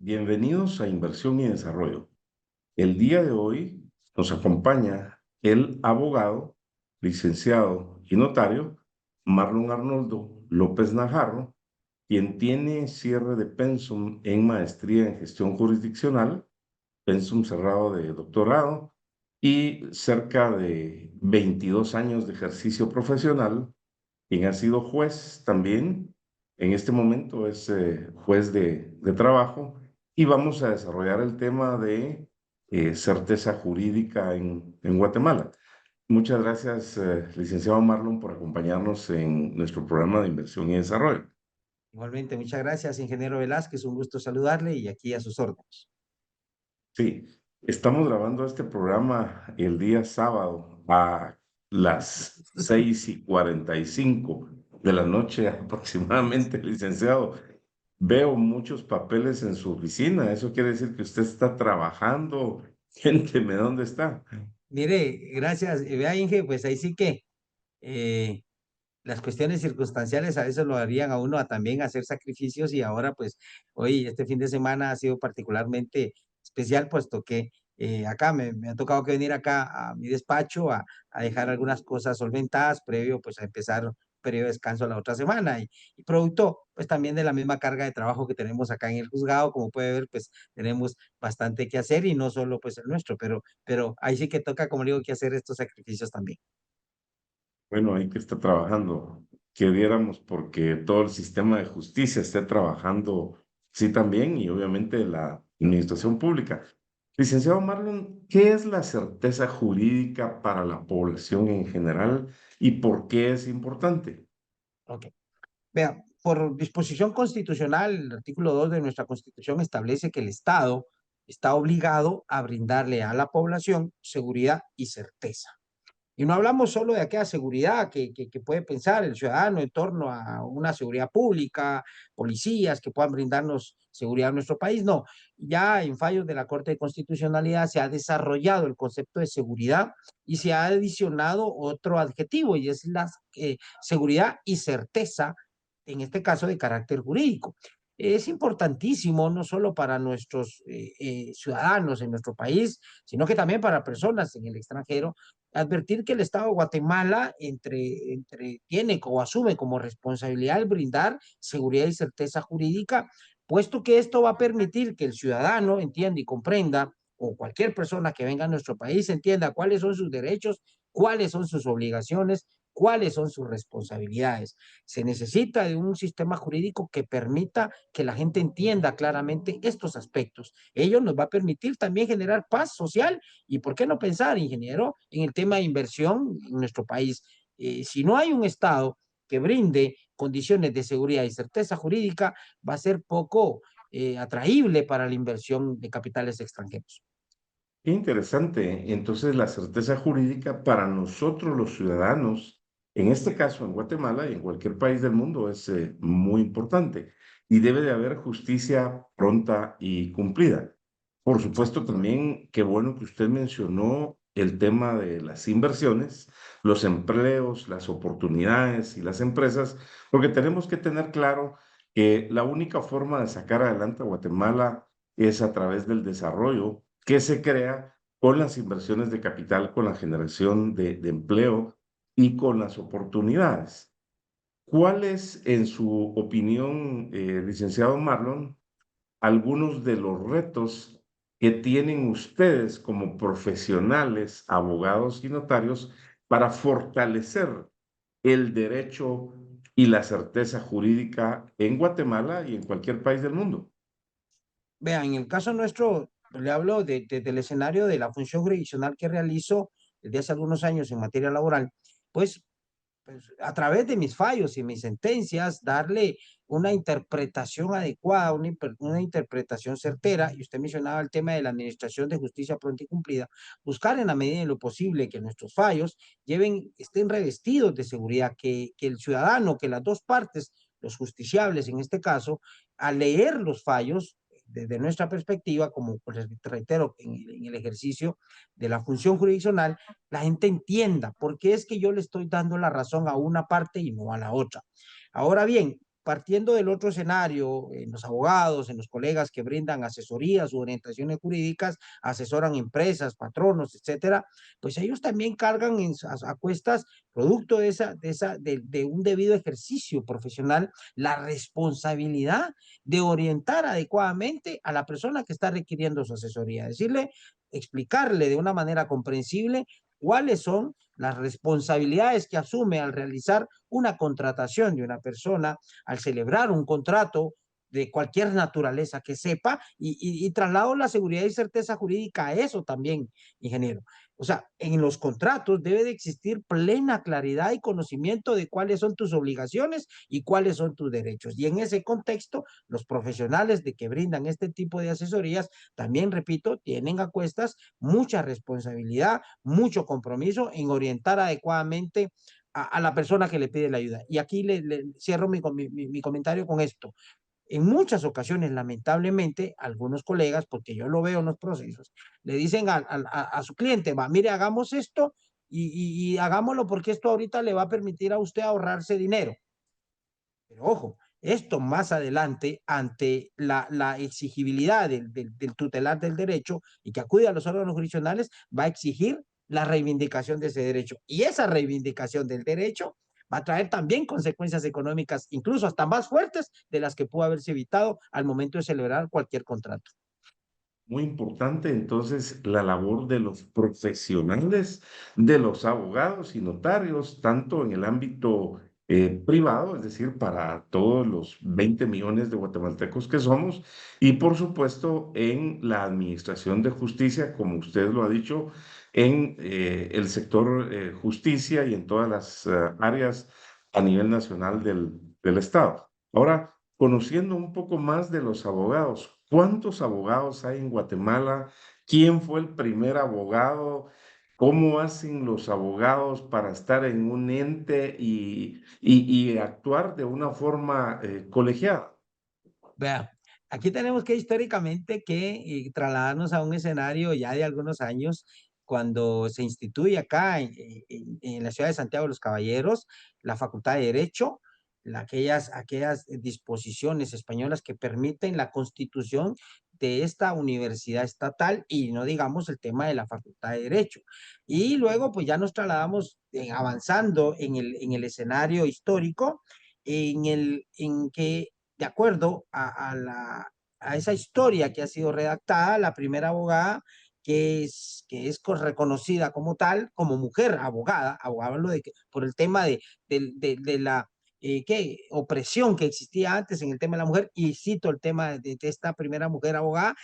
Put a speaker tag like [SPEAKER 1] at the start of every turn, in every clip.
[SPEAKER 1] Bienvenidos a Inversión y Desarrollo. El día de hoy nos acompaña el abogado, licenciado y notario Marlon Arnoldo López Najarro, quien tiene cierre de pensum en maestría en gestión jurisdiccional, pensum cerrado de doctorado y cerca de 22 años de ejercicio profesional, quien ha sido juez también. En este momento es juez de trabajo y vamos a desarrollar el tema de certeza jurídica en Guatemala. Muchas gracias, licenciado Marlon, por acompañarnos en nuestro programa de inversión y desarrollo.
[SPEAKER 2] Igualmente, muchas gracias, ingeniero Velázquez. Un gusto saludarle y aquí a sus órdenes.
[SPEAKER 1] Sí, estamos grabando este programa el día sábado a las 6:45 de la noche aproximadamente, licenciado. Veo muchos papeles en su oficina. Eso quiere decir que usted está trabajando. Cuénteme dónde está.
[SPEAKER 2] Mire, gracias. Vea, Inge, pues ahí sí que eh, las cuestiones circunstanciales a veces lo harían a uno a también hacer sacrificios y ahora pues hoy, este fin de semana ha sido particularmente especial puesto que acá me ha tocado que venir acá a mi despacho a dejar algunas cosas solventadas previo pues a empezar un periodo de descanso la otra semana y producto pues también de la misma carga de trabajo que tenemos acá en el juzgado, como puede ver pues tenemos bastante que hacer y no solo pues el nuestro, pero ahí sí que toca, como digo, que hacer estos sacrificios también.
[SPEAKER 1] Bueno, hay que estar trabajando. Queriéramos porque todo el sistema de justicia esté trabajando, sí también, y obviamente la administración pública. Licenciado Marlon, ¿qué es la certeza jurídica para la población en general y por qué es importante?
[SPEAKER 2] Ok. Vea, por disposición constitucional, el artículo 2 de nuestra Constitución establece que el Estado está obligado a brindarle a la población seguridad y certeza. Y no hablamos solo de aquella seguridad que puede pensar el ciudadano en torno a una seguridad pública, policías que puedan brindarnos seguridad en nuestro país, no. Ya en fallos de la Corte de Constitucionalidad se ha desarrollado el concepto de seguridad y se ha adicionado otro adjetivo y es la seguridad y certeza, en este caso de carácter jurídico. Es importantísimo no solo para nuestros ciudadanos en nuestro país, sino que también para personas en el extranjero, advertir que el Estado de Guatemala tiene o asume como responsabilidad el brindar seguridad y certeza jurídica, puesto que esto va a permitir que el ciudadano entienda y comprenda, o cualquier persona que venga a nuestro país entienda cuáles son sus derechos, cuáles son sus obligaciones, cuáles son sus responsabilidades. Se necesita de un sistema jurídico que permita que la gente entienda claramente estos aspectos. Ello nos va a permitir también generar paz social y por qué no pensar, ingeniero, en el tema de inversión en nuestro país. Si no hay un Estado que brinde condiciones de seguridad y certeza jurídica, va a ser poco atraíble para la inversión de capitales extranjeros.
[SPEAKER 1] Qué interesante. Entonces, la certeza jurídica para nosotros los ciudadanos, en este caso en Guatemala y en cualquier país del mundo, es muy importante y debe de haber justicia pronta y cumplida. Por supuesto,
[SPEAKER 2] Exacto.
[SPEAKER 1] también qué bueno que usted mencionó el tema de las inversiones, los empleos, las oportunidades y las empresas, porque tenemos que tener claro que la única forma de sacar adelante a Guatemala es a través del desarrollo que se crea con las inversiones de capital, con la generación de empleo y con las oportunidades. ¿Cuáles, en su opinión, licenciado Marlon, algunos de los retos que tienen ustedes como profesionales, abogados y notarios para fortalecer el derecho y la certeza jurídica en Guatemala y en cualquier país del mundo?
[SPEAKER 2] Vean, en el caso nuestro, le hablo del escenario de la función jurisdiccional que realizo desde hace algunos años en materia laboral, pues a través de mis fallos y mis sentencias, darle una interpretación adecuada, una interpretación certera, y usted mencionaba el tema de la administración de justicia pronta y cumplida, buscar en la medida de lo posible que nuestros fallos estén revestidos de seguridad, que el ciudadano, que las dos partes, los justiciables en este caso, al leer los fallos, desde nuestra perspectiva, como pues, reitero, en el ejercicio de la función jurisdiccional, la gente entienda por qué es que yo le estoy dando la razón a una parte y no a la otra. Ahora bien, partiendo del otro escenario, en los abogados, en los colegas que brindan asesorías u orientaciones jurídicas, asesoran empresas, patronos, etcétera, pues ellos también cargan a cuestas, producto de un debido ejercicio profesional, la responsabilidad de orientar adecuadamente a la persona que está requiriendo su asesoría, decirle, explicarle de una manera comprensible cuáles son las responsabilidades que asume al realizar una contratación de una persona, al celebrar un contrato de cualquier naturaleza que sepa y traslado la seguridad y certeza jurídica a eso también, ingeniero. O sea, en los contratos debe de existir plena claridad y conocimiento de cuáles son tus obligaciones y cuáles son tus derechos. Y en ese contexto, los profesionales de que brindan este tipo de asesorías, también, repito, tienen a cuestas mucha responsabilidad, mucho compromiso en orientar adecuadamente a la persona que le pide la ayuda. Y aquí le cierro mi comentario con esto. En muchas ocasiones, lamentablemente, algunos colegas, porque yo lo veo en los procesos, le dicen a su cliente, va, mire, hagamos esto y hagámoslo porque esto ahorita le va a permitir a usted ahorrarse dinero. Pero ojo, esto más adelante, ante la exigibilidad del tutelar del derecho y que acude a los órganos jurisdiccionales, va a exigir la reivindicación de ese derecho. Y esa reivindicación del derecho va a traer también consecuencias económicas, incluso hasta más fuertes de las que pudo haberse evitado al momento de celebrar cualquier contrato.
[SPEAKER 1] Muy importante entonces la labor de los profesionales, de los abogados y notarios, tanto en el ámbito privado, es decir, para todos los 20 millones de guatemaltecos que somos, y por supuesto en la administración de justicia, como usted lo ha dicho, en el sector justicia y en todas las áreas a nivel nacional del Estado. Ahora, conociendo un poco más de los abogados, ¿cuántos abogados hay en Guatemala? ¿Quién fue el primer abogado? ¿Cómo hacen los abogados para estar en un ente y actuar de una forma colegiada?
[SPEAKER 2] Vea, aquí tenemos que históricamente que trasladarnos a un escenario ya de algunos años, cuando se instituye acá en la ciudad de Santiago de los Caballeros la Facultad de Derecho, aquellas disposiciones españolas que permiten la constitución de esta universidad estatal y no digamos el tema de la Facultad de Derecho. Y luego pues ya nos trasladamos avanzando en el escenario histórico, en que de acuerdo a esa historia que ha sido redactada, la primera abogada que es reconocida como tal, como mujer abogada, hablo por el tema de la opresión que existía antes en el tema de la mujer, y cito el tema de esta primera mujer abogada,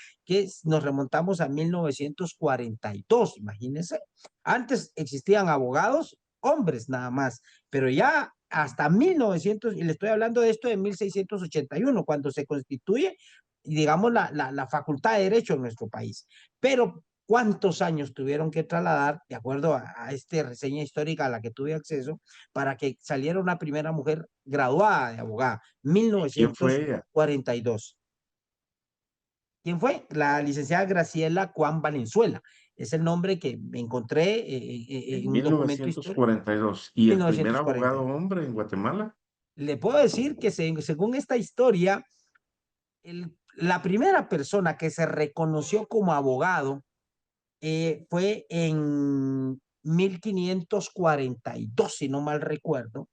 [SPEAKER 2] nos remontamos a 1942, imagínense. Antes existían abogados, hombres nada más, pero ya hasta 1900, y le estoy hablando de esto de 1681, cuando se constituye, digamos, la Facultad de Derecho en nuestro país. Pero, ¿cuántos años tuvieron que trasladar, de acuerdo a esta reseña histórica a la que tuve acceso, para que saliera una primera mujer graduada de abogada?
[SPEAKER 1] ¿Quién fue ella?
[SPEAKER 2] 1942. ¿Quién fue? La licenciada Graciela Juan Valenzuela. Es el nombre que me encontré
[SPEAKER 1] En
[SPEAKER 2] en un documento histórico.
[SPEAKER 1] 1942. ¿Y el primer abogado
[SPEAKER 2] 1940.
[SPEAKER 1] hombre en Guatemala?
[SPEAKER 2] Le puedo decir que según esta historia, la primera persona que se reconoció como abogado fue en 1542, si no mal recuerdo,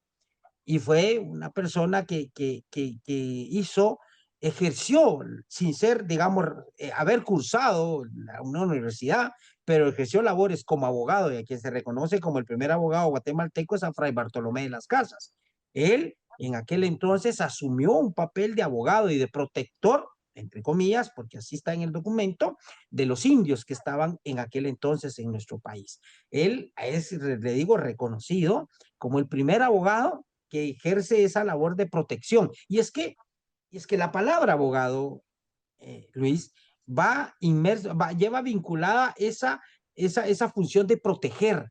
[SPEAKER 2] y fue una persona que ejerció, sin ser, digamos, haber cursado una universidad, pero ejerció labores como abogado, y a quien se reconoce como el primer abogado guatemalteco es a Fray Bartolomé de las Casas. Él, en aquel entonces, asumió un papel de abogado y de protector, entre comillas, porque así está en el documento, de los indios que estaban en aquel entonces en nuestro país. Él es, le digo, reconocido como el primer abogado que ejerce esa labor de protección. Y es que la palabra abogado, Luis, lleva vinculada esa función de proteger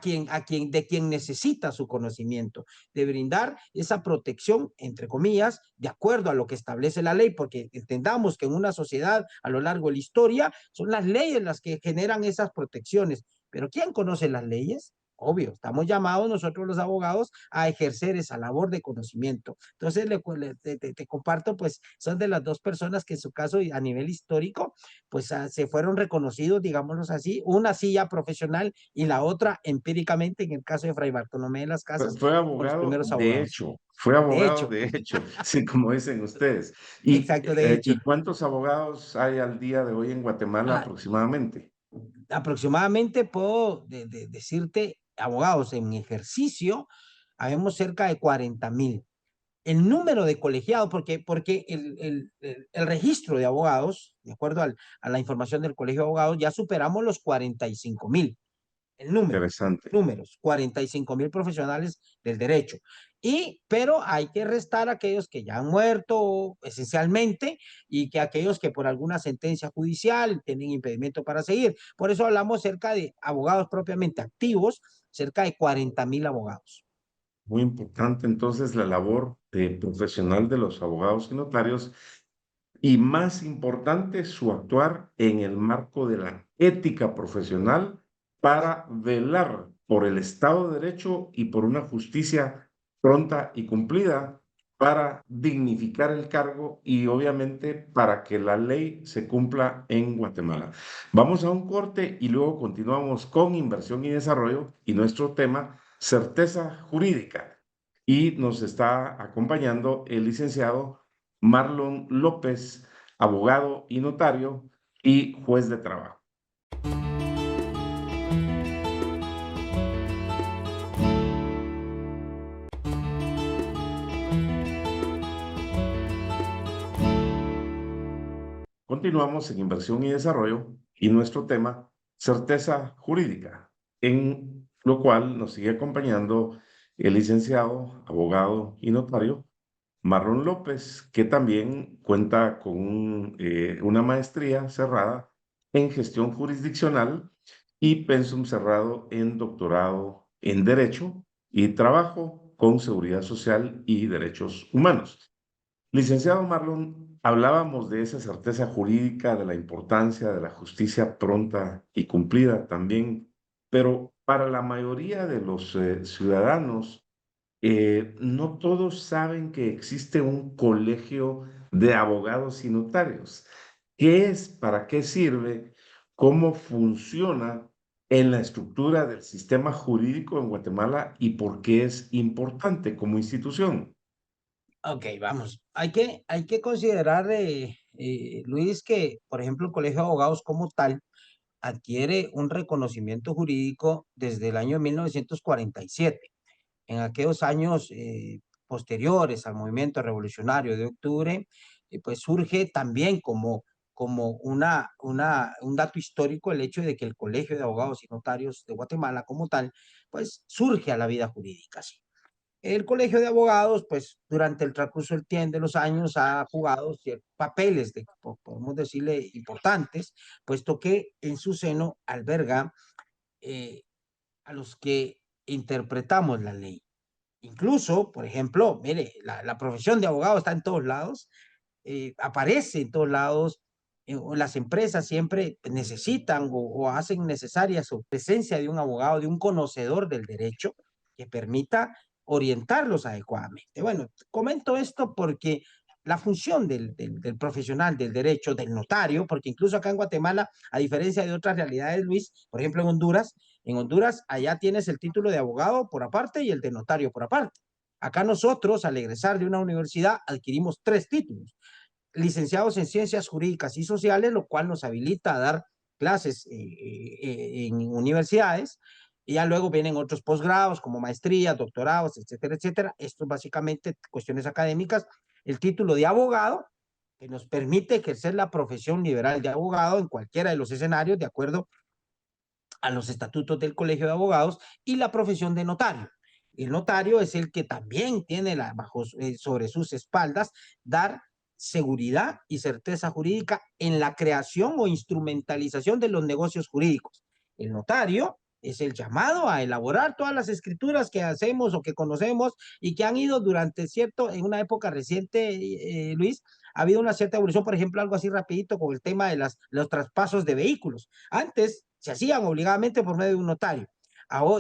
[SPEAKER 2] de quien necesita su conocimiento, de brindar esa protección, entre comillas, de acuerdo a lo que establece la ley, porque entendamos que en una sociedad a lo largo de la historia son las leyes las que generan esas protecciones. Pero ¿quién conoce las leyes? obvio, estamos llamados nosotros los abogados a ejercer esa labor de conocimiento. Entonces, te comparto, pues, son de las dos personas que en su caso, a nivel histórico, pues se fueron reconocidos, digámoslo así, una sí ya profesional y la otra empíricamente, en el caso de Fray Bartolomé de las Casas,
[SPEAKER 1] Fue
[SPEAKER 2] como los
[SPEAKER 1] abogado
[SPEAKER 2] primeros
[SPEAKER 1] de
[SPEAKER 2] abogados.
[SPEAKER 1] hecho, fue
[SPEAKER 2] De
[SPEAKER 1] abogado
[SPEAKER 2] hecho,
[SPEAKER 1] de hecho, sí, como dicen ustedes.
[SPEAKER 2] exacto, de hecho.
[SPEAKER 1] ¿Y cuántos abogados hay al día de hoy en Guatemala
[SPEAKER 2] Ah,
[SPEAKER 1] aproximadamente?
[SPEAKER 2] aproximadamente puedo decirte, abogados en ejercicio, habemos cerca de 40,000. El número de colegiados, porque el registro de abogados, de acuerdo a la información del Colegio de Abogados, ya superamos los 45,000. El número,
[SPEAKER 1] Interesante.
[SPEAKER 2] números, 45,000 profesionales del derecho. Pero hay que restar aquellos que ya han muerto esencialmente y que aquellos que por alguna sentencia judicial tienen impedimento para seguir. Por eso hablamos cerca de abogados propiamente activos, cerca de 40,000 abogados.
[SPEAKER 1] Muy importante entonces la labor de profesional de los abogados y notarios y más importante su actuar en el marco de la ética profesional para velar por el Estado de Derecho y por una justicia pronta y cumplida para dignificar el cargo y obviamente para que la ley se cumpla en Guatemala. Vamos a un corte y luego continuamos con inversión y desarrollo y nuestro tema, certeza jurídica. Y nos está acompañando el licenciado Marlon López, abogado y notario y juez de trabajo. Continuamos en inversión y desarrollo y nuestro tema, certeza jurídica, en lo cual nos sigue acompañando el licenciado, abogado y notario Marlon López, que también cuenta con una maestría cerrada en gestión jurisdiccional y pensum cerrado en doctorado en Derecho y trabajo con seguridad social y derechos humanos. Licenciado Marlon, hablábamos de esa certeza jurídica, de la importancia de la justicia pronta y cumplida también, pero para la mayoría de los ciudadanos, no todos saben que existe un colegio de abogados y notarios. ¿Qué es? ¿Para qué sirve? ¿Cómo funciona en la estructura del sistema jurídico en Guatemala y por qué es importante como institución?
[SPEAKER 2] Ok, vamos. Hay que considerar, Luis, que, por ejemplo, el Colegio de Abogados como tal adquiere un reconocimiento jurídico desde el año 1947. En aquellos años posteriores al movimiento revolucionario de octubre, pues surge también como un dato histórico el hecho de que el Colegio de Abogados y Notarios de Guatemala como tal, pues surge a la vida jurídica. ¿Sí? El Colegio de Abogados, pues durante el transcurso del tiempo de los años ha jugado ciertos papeles, podemos decirle, importantes, puesto que en su seno alberga eh, a los que interpretamos la ley. Incluso, por ejemplo, mire, la profesión de abogado está en todos lados, aparece en todos lados. Las empresas siempre necesitan o hacen necesaria su presencia de un abogado, de un conocedor del derecho que permita orientarlos adecuadamente. Bueno, comento esto porque la función del profesional del derecho, del notario, porque incluso acá en Guatemala, a diferencia de otras realidades, Luis, por ejemplo en Honduras allá tienes el título de abogado por aparte y el de notario por aparte. Acá nosotros, al egresar de una universidad, adquirimos 3 títulos: licenciados en Ciencias Jurídicas y Sociales, lo cual nos habilita a dar clases en universidades, y ya luego vienen otros posgrados como maestrías, doctorados, etcétera, etcétera. Esto es básicamente cuestiones académicas. El título de abogado, que nos permite ejercer la profesión liberal de abogado en cualquiera de los escenarios, de acuerdo a los estatutos del Colegio de Abogados, y la profesión de notario. El notario es el que también tiene sobre sus espaldas dar seguridad y certeza jurídica en la creación o instrumentalización de los negocios jurídicos. El notario es el llamado a elaborar todas las escrituras que hacemos o que conocemos y que han ido durante en una época reciente, Luis, ha habido una cierta evolución, por ejemplo, algo así rapidito con el tema de los traspasos de vehículos. Antes se hacían obligadamente por medio de un notario.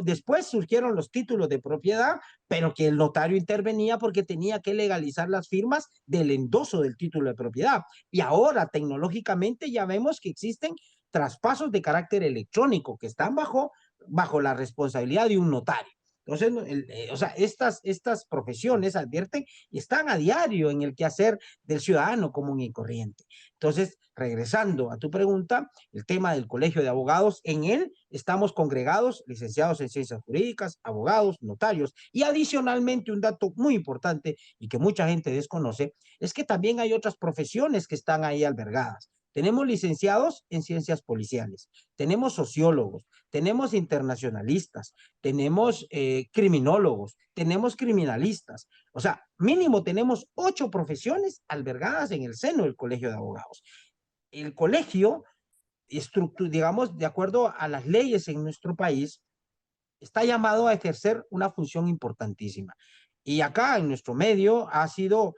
[SPEAKER 2] Después surgieron los títulos de propiedad, pero que el notario intervenía porque tenía que legalizar las firmas del endoso del título de propiedad. Y ahora tecnológicamente ya vemos que existen traspasos de carácter electrónico que están bajo la responsabilidad de un notario. Entonces, o sea, estas profesiones advierten y están a diario en el quehacer del ciudadano común y corriente. Entonces, regresando a tu pregunta, el tema del colegio de abogados, en él estamos congregados, licenciados en ciencias jurídicas, abogados, notarios, y adicionalmente un dato muy importante y que mucha gente desconoce, es que también hay otras profesiones que están ahí albergadas. Tenemos licenciados en ciencias policiales, tenemos sociólogos, tenemos internacionalistas, tenemos criminólogos, tenemos criminalistas. O sea, mínimo tenemos 8 profesiones albergadas en el seno del Colegio de Abogados. El colegio, digamos, de acuerdo a las leyes en nuestro país, está llamado a ejercer una función importantísima. Y acá en nuestro medio ha sido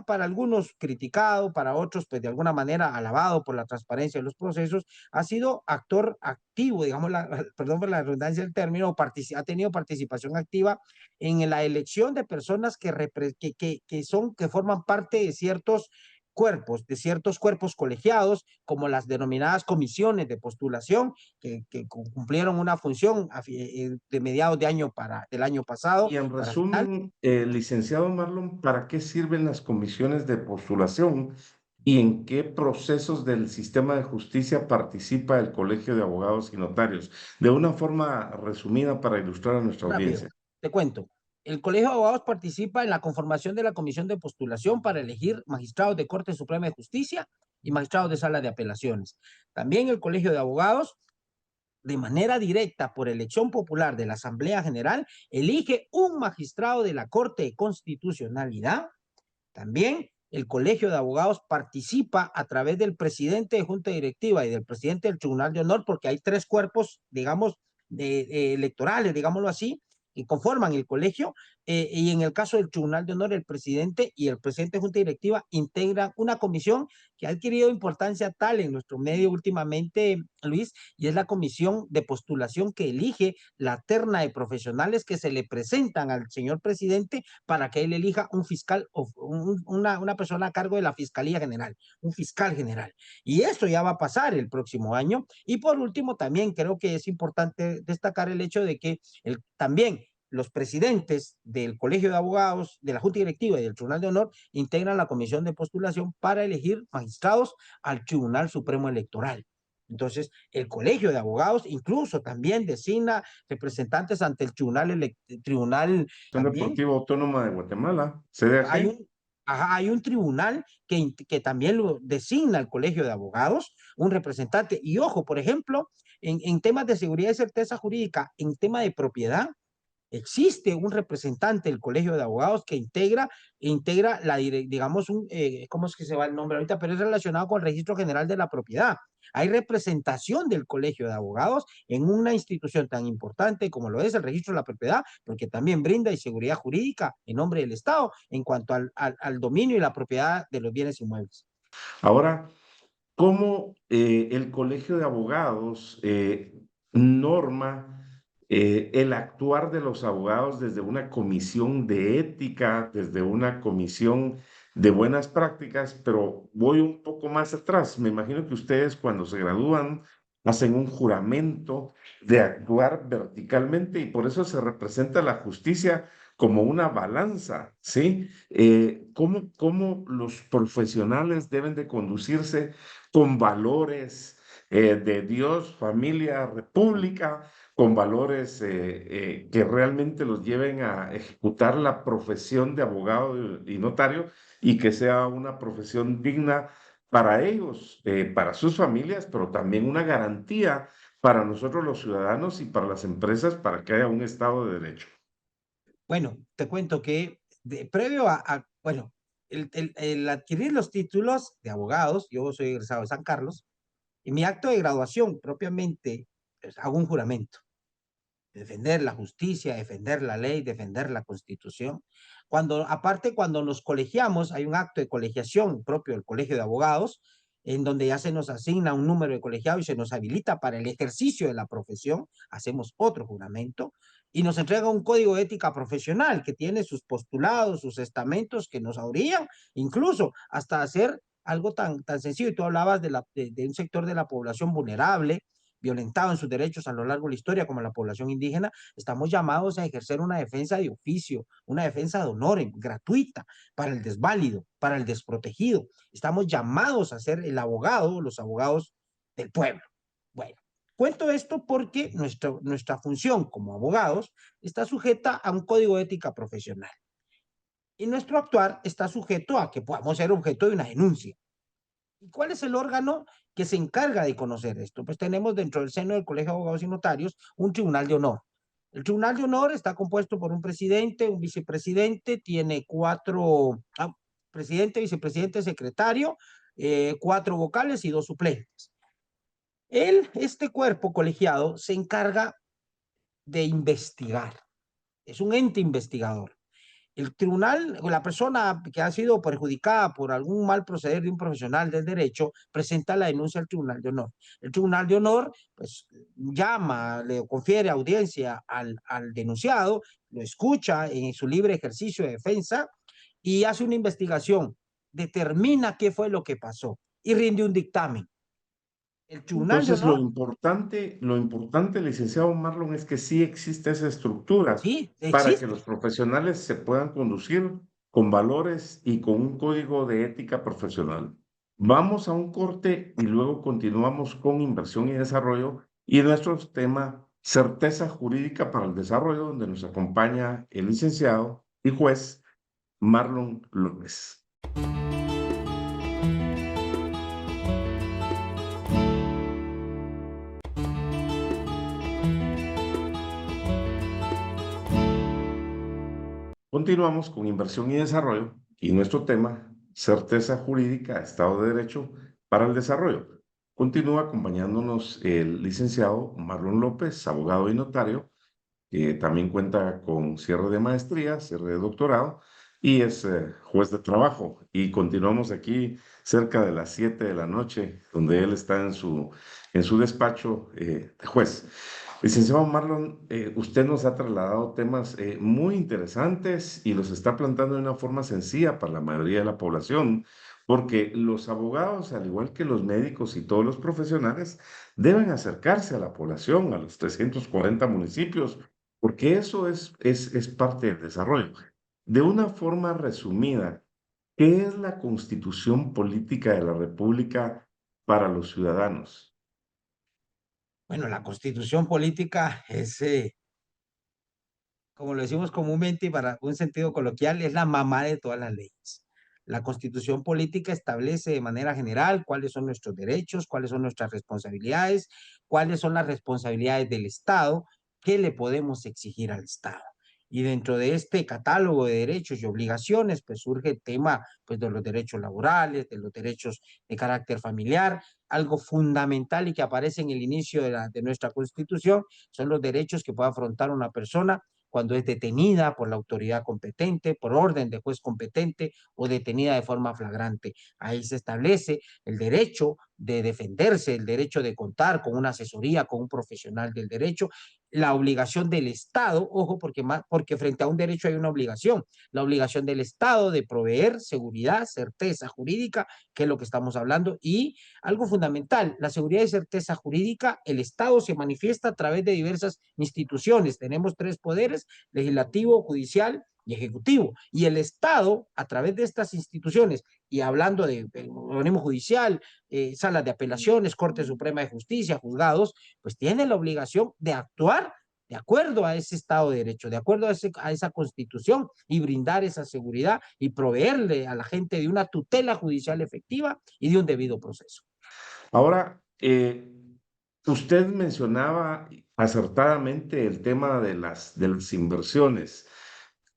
[SPEAKER 2] para algunos criticado, para otros pues de alguna manera alabado por la transparencia de los procesos, ha sido actor activo, digamos, perdón por la redundancia del término, ha tenido participación activa en la elección de personas que forman parte de ciertos cuerpos colegiados, como las denominadas comisiones de postulación, que cumplieron una función de mediados del año pasado
[SPEAKER 1] Y en
[SPEAKER 2] para final.
[SPEAKER 1] resumen, licenciado Marlon, ¿para qué sirven las comisiones de postulación y en qué procesos del sistema de justicia participa el Colegio de Abogados y Notarios? De una forma resumida para ilustrar a nuestra
[SPEAKER 2] Rápido,
[SPEAKER 1] audiencia.
[SPEAKER 2] te cuento. El Colegio de Abogados participa en la conformación de la comisión de postulación para elegir magistrados de Corte Suprema de Justicia y magistrados de Sala de Apelaciones. También el Colegio de Abogados, de manera directa por elección popular de la Asamblea General, elige un magistrado de la Corte de Constitucionalidad. También el Colegio de Abogados participa a través del presidente de Junta Directiva y del presidente del Tribunal de Honor, porque hay 3 cuerpos, digamos, electorales, digámoslo así, que conforman el colegio, y en el caso del Tribunal de Honor, el presidente y el presidente de Junta Directiva integran una comisión que ha adquirido importancia tal en nuestro medio últimamente, Luis, y es la comisión de postulación que elige la terna de profesionales que se le presentan al señor presidente para que él elija un fiscal o una persona a cargo de la Fiscalía General, un fiscal general. Y esto ya va a pasar el próximo año. Y por último, también creo que es importante destacar el hecho de que también los presidentes del Colegio de Abogados, de la Junta Directiva y del Tribunal de Honor integran la comisión de postulación para elegir magistrados al Tribunal Supremo Electoral. Entonces, el Colegio de Abogados incluso también designa representantes ante el tribunal
[SPEAKER 1] Son
[SPEAKER 2] también.
[SPEAKER 1] Deportivo Autónoma de Guatemala,
[SPEAKER 2] Hay
[SPEAKER 1] CDAG.
[SPEAKER 2] un, hay un tribunal que también lo designa el Colegio de Abogados, un representante. Y ojo, por ejemplo, en temas de seguridad y certeza jurídica, en tema de propiedad, existe un representante del Colegio de Abogados que integra digamos, ¿cómo es que se va el nombre ahorita? Pero es relacionado con el Registro General de la Propiedad. Hay representación del Colegio de Abogados en una institución tan importante como lo es el Registro de la Propiedad, porque también brinda seguridad jurídica en nombre del Estado en cuanto al dominio y la propiedad de los bienes inmuebles.
[SPEAKER 1] Ahora, ¿cómo el Colegio de Abogados norma el actuar de los abogados desde una comisión de ética, desde una comisión de buenas prácticas? Pero voy un poco más atrás. Me imagino que ustedes cuando se gradúan hacen un juramento de actuar verticalmente y por eso se representa la justicia como una balanza, ¿sí? ¿Cómo los profesionales deben de conducirse con valores de Dios, familia, república, con valores que realmente los lleven a ejecutar la profesión de abogado y notario y que sea una profesión digna para ellos, para sus familias, pero también una garantía para nosotros los ciudadanos y para las empresas para que haya un Estado de Derecho?
[SPEAKER 2] Bueno, te cuento que previo bueno, el adquirir los títulos de abogados, yo soy egresado de San Carlos, y mi acto de graduación propiamente, pues, hago un juramento, defender la justicia, defender la ley, defender la constitución. Aparte, cuando nos colegiamos, hay un acto de colegiación propio del Colegio de Abogados, en donde ya se nos asigna un número de colegiado y se nos habilita para el ejercicio de la profesión, hacemos otro juramento y nos entrega un código de ética profesional que tiene sus postulados, sus estamentos que nos orillan, incluso hasta hacer algo tan sencillo. Y tú hablabas de un sector de la población vulnerable, violentado en sus derechos a lo largo de la historia, como la población indígena. Estamos llamados a ejercer una defensa de oficio, una defensa de honor gratuita para el desválido, para el desprotegido. Estamos llamados a ser el abogado, los abogados del pueblo. Bueno, cuento esto porque nuestra función como abogados está sujeta a un código de ética profesional. Y nuestro actuar está sujeto a que podamos ser objeto de una denuncia. ¿Y cuál es el órgano que se encarga de conocer esto? Pues tenemos dentro del seno del Colegio de Abogados y Notarios un tribunal de honor. El tribunal de honor está compuesto por un presidente, un vicepresidente, tiene cuatro, presidente, vicepresidente, secretario, cuatro vocales y dos suplentes. Este cuerpo colegiado se encarga de investigar. Es un ente investigador. El tribunal, la persona que ha sido perjudicada por algún mal proceder de un profesional del derecho, presenta la denuncia al Tribunal de Honor. El Tribunal de Honor, pues, llama, le confiere audiencia al denunciado, lo escucha en su libre ejercicio de defensa y hace una investigación, determina qué fue lo que pasó y rinde un dictamen. El Tribunal de
[SPEAKER 1] Entonces,
[SPEAKER 2] Honor,
[SPEAKER 1] lo importante, licenciado Marlon, es que sí existe esa estructura
[SPEAKER 2] sí,
[SPEAKER 1] para que los
[SPEAKER 2] existe.
[SPEAKER 1] profesionales se puedan conducir con valores y con un código de ética profesional. Vamos a un corte y luego continuamos con inversión y desarrollo y nuestro tema, certeza jurídica para el desarrollo, donde nos acompaña el licenciado y juez Marlon López. Continuamos con inversión y desarrollo y nuestro tema, certeza jurídica, Estado de Derecho para el desarrollo. Continúa acompañándonos el licenciado Marlon López, abogado y notario, que también cuenta con cierre de maestría, cierre de doctorado y es juez de trabajo. Y continuamos aquí cerca de las 7 de la noche, donde él está en su despacho de juez. Licenciado Marlon, usted nos ha trasladado temas muy interesantes y los está plantando de una forma sencilla para la mayoría de la población, porque los abogados, al igual que los médicos y todos los profesionales, deben acercarse a la población, a los 340 municipios, porque eso es parte del desarrollo. De una forma resumida, ¿qué es la Constitución Política de la República para los ciudadanos?
[SPEAKER 2] Bueno, la constitución política es, como lo decimos comúnmente y para un sentido coloquial, es la mamá de todas las leyes. La constitución política establece de manera general cuáles son nuestros derechos, cuáles son nuestras responsabilidades, cuáles son las responsabilidades del Estado, qué le podemos exigir al Estado. Y dentro de este catálogo de derechos y obligaciones, pues surge el tema pues, de los derechos laborales, de los derechos de carácter familiar. Algo fundamental y que aparece en el inicio de nuestra Constitución son los derechos que puede afrontar una persona cuando es detenida por la autoridad competente, por orden de juez competente o detenida de forma flagrante. Ahí se establece el derecho de defenderse, el derecho de contar con una asesoría, con un profesional del derecho, la obligación del Estado, ojo, porque frente a un derecho hay una obligación, la obligación del Estado de proveer seguridad, certeza jurídica, que es lo que estamos hablando, y algo fundamental, la seguridad y certeza jurídica, el Estado se manifiesta a través de diversas instituciones. Tenemos tres poderes, legislativo, judicial y ejecutivo. Y el Estado, a través de estas instituciones, y hablando de organismo judicial, salas de apelaciones, Corte Suprema de Justicia, juzgados, pues tiene la obligación de actuar de acuerdo a ese Estado de Derecho, de acuerdo a esa Constitución y brindar esa seguridad y proveerle a la gente de una tutela judicial efectiva y de un debido proceso.
[SPEAKER 1] Ahora, usted mencionaba acertadamente el tema de las inversiones,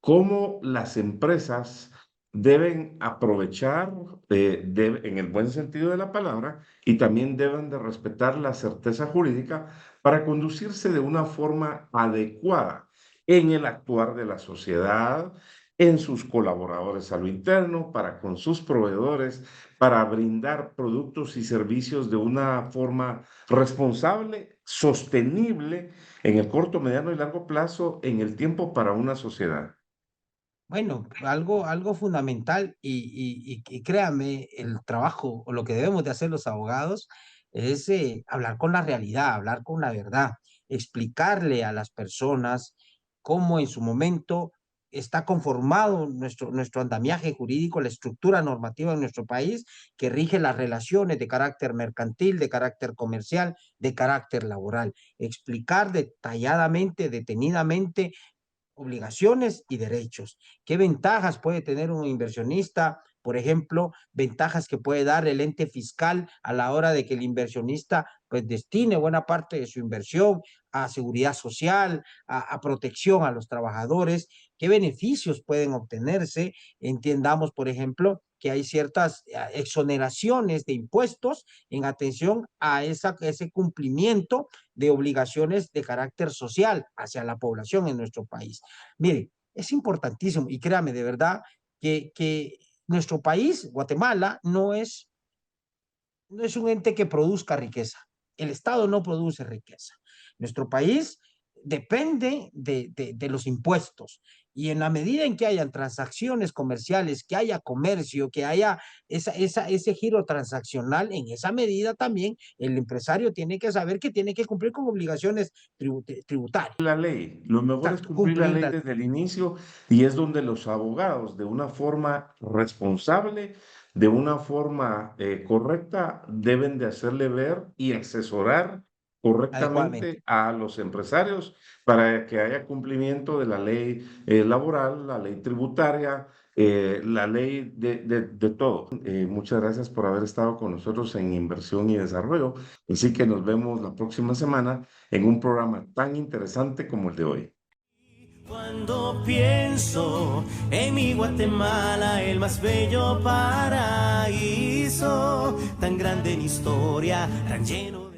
[SPEAKER 1] cómo las empresas deben aprovechar, en el buen sentido de la palabra, y también deben de respetar la certeza jurídica para conducirse de una forma adecuada en el actuar de la sociedad, en sus colaboradores a lo interno, para con sus proveedores, para brindar productos y servicios de una forma responsable, sostenible en el corto, mediano y largo plazo, en el tiempo para una sociedad.
[SPEAKER 2] Bueno, algo fundamental y créame, el trabajo o lo que debemos de hacer los abogados es hablar con la realidad, hablar con la verdad, explicarle a las personas cómo en su momento está conformado nuestro andamiaje jurídico, la estructura normativa en nuestro país que rige las relaciones de carácter mercantil, de carácter comercial, de carácter laboral. Explicar detalladamente, detenidamente obligaciones y derechos. ¿Qué ventajas puede tener un inversionista? Por ejemplo, ventajas que puede dar el ente fiscal a la hora de que el inversionista pues destine buena parte de su inversión a seguridad social, a protección a los trabajadores. ¿Qué beneficios pueden obtenerse? Entendamos, por ejemplo, que hay ciertas exoneraciones de impuestos en atención a ese cumplimiento de obligaciones de carácter social hacia la población en nuestro país. Mire, es importantísimo y créame de verdad que nuestro país, Guatemala, no es un ente que produzca riqueza. El Estado no produce riqueza. Nuestro país depende de los impuestos. Y en la medida en que hayan transacciones comerciales, que haya comercio, que haya ese giro transaccional, en esa medida también el empresario tiene que saber que tiene que cumplir con obligaciones tributarias.
[SPEAKER 1] La ley, lo mejor es
[SPEAKER 2] Exacto,
[SPEAKER 1] cumplir la
[SPEAKER 2] cumplir
[SPEAKER 1] ley
[SPEAKER 2] la
[SPEAKER 1] desde el inicio y es donde los abogados, de una forma responsable, de una forma correcta, deben de hacerle ver y asesorar
[SPEAKER 2] adecuadamente.
[SPEAKER 1] correctamente a los empresarios para que haya cumplimiento de la ley laboral, la ley tributaria, la ley de todo. Muchas gracias por haber estado con nosotros en Inversión y Desarrollo. Así que nos vemos la próxima semana en un programa tan interesante como el de hoy.
[SPEAKER 3] Cuando pienso en mi Guatemala, el más bello paraíso, tan grande en historia, tan lleno